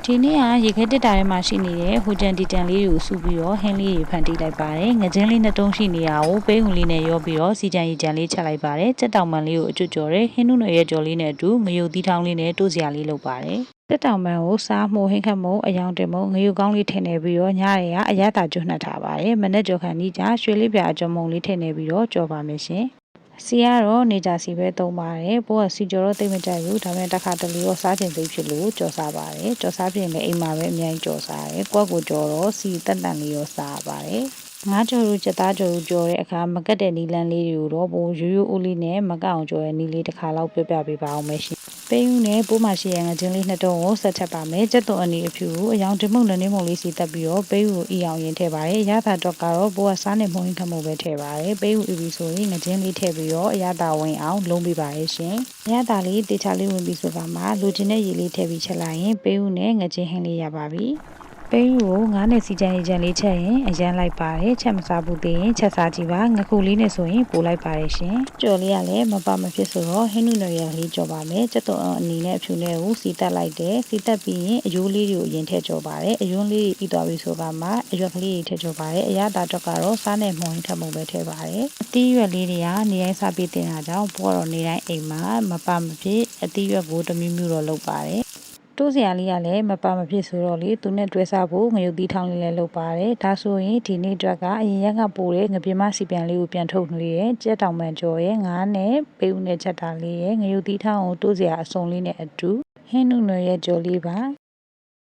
ဒီနေ့ကရေခဲတက်တာထဲမှာရှိနေတဲ့ဟိုတန်တီတန်လေးတွေကိုစုပြီးတော့ဟင်းလေးတွေဖန်တီးလိုက်ပါတယ်ငကြင်းလေးနှစ်တုံးရှိနေတာကိုပေးဝင်လေးနဲ့ရောပြီးတော့စီကြံရီကြံလေးချက်လိုက်ပါတယ်ကြက်တောင်ပန်လေးကိုအကျွတ်ကြော်တယ်ဟင်းနုနယ်ရဲ့ကြော်လေးနဲ့အတူငရုတ်သီးထောင်းလေးနဲ့တိုးစရာလေးလုပ်ပါတယ်ကြက်တောင်ပန်ကိုစားမှုဟင်းခတ်မှုအယောင်တင်မှုငရုတ်ကောင်းလေးထည့်နေပြီးတော့ညရဲကအရသာကျွတ်နှက်ထားပါတယ်မနေ့ကြော်ခန့်ဒီကြရွှေလေးပြအကြော်မုံလေးထည့်နေပြီးတော့ကြော်ပါမယ်ရှင်စီကတော့နေကြစီပဲသုံးပါတယ်ပိုးကစီကြော်တော့တိတ်မကြိုက်ဘူးဒါပေမဲ့တစ်ခါတလေတော့စားချင်သိဖြစ်လို့ကြော်စားပါတယ်ကြော်စားပြင်လည်းအိမ်မှာပဲအများကြီးကြော်စားတယ်ကိုယ့်ကိုကြော်တော့စီတက်တန်လေးရောစားပါတယ်ငါးကြော်တို့ကြက်သားကြော်တို့ကြော်တဲ့အခါမကတ်တဲ့နီလန်းလေးတွေကိုတော့ပိုရိုးရိုးဦးလေးနဲ့မကအောင်ကြော်တဲ့နီလေးတစ်ခါလောက်ပြပြပေးပါအောင်မယ်ရှင်ပိန်းဦးနဲ့ပိုးမရှိရငကြင်းလေးနှစ်တုံးကိုဆက်ချက်ပါမယ်ကြက်သွန်အနီအဖြူကိုအယောင်တမှုန့်နဲ့နေမုံလေးစီတက်ပြီးတော့ပိန်းဦးကိုအီအောင်ရင်ထည့်ပါတယ်ရတာတော့ကတော့ပိုးကစားနေမုံရင်ခမှုပဲထည့်ပါတယ်ပိန်းဦးအီပြီးဆိုရင်ငကြင်းလေးထည့်ပြီးတော့အရတာဝင်အောင်လုံးပေးပါတယ်ရှင်အရတာလေးတေချာလေးဝင်ပြီးဆိုတာမှာလူချင်းတဲ့ရေလေးထည့်ပြီးချက်လိုက်ရင်ပိန်းဦးနဲ့ငကြင်းဟင်းလေးရပါပြီပိန်းကိုငါးနဲ့စီကြံရီကြံလေးချက်ရင်အရန်လိုက်ပါတယ်ချက်မစားဘူးသေးရင်ချက်စားကြည့်ပါငခုလေးနဲ့ဆိုရင်ပို့လိုက်ပါတယ်ရှင်ကြော်လေးကလည်းမပါမဖြစ်ဆိုတော့ဟင်းနုနယ်ရလေးကြော်ပါမယ်ကြက်သွန်အနီနဲ့အဖြူနဲ့ကိုစီတက်လိုက်တယ်စီတက်ပြီးရင်အယိုးလေးတွေကိုအရင်ထည့်ကြော်ပါတယ်အယွန်းလေးပြီးသွားပြီဆိုကမှအရွက်ကလေးတွေထည့်ကြော်ပါတယ်အရသာတော့ကတော့စားနဲ့မှုန်ထပ်မှုပဲထည့်ပါတယ်အသီးရွက်လေးတွေကနေတိုင်းစားပြီးတင်တာကြောင့်ပေါ်တော့နေတိုင်းအိမ်မှာမပါမဖြစ်အသီးရွက်ကိုတစ်မျိုးမျိုးတော့လုပ်ပါတယ်တိုးစရာလေးကလည်းမပါမဖြစ်ဆိုတော့လေသူနဲ့တွဲစားဖို့ငရုတ်သီးထောင်းလေးလည်းလုပ်ပါတယ်ဒါဆိုရင်ဒီနေ့အတွက်ကအရင်ရက်ကပို့တဲ့ငပြင်းမစီပြန်လေးကိုပြန်ထုတ်လို့ရဲ့ကြက်တောင်ပန်ကြော်ရဲ့ငါးနဲ့ပေးဦးနဲ့ချက်တာလေးရဲ့ငရုတ်သီးထောင်းကိုတိုးစရာအစုံလေးနဲ့အတူဟင်းနုနယ်ရဲ့ကြော်လေးပါ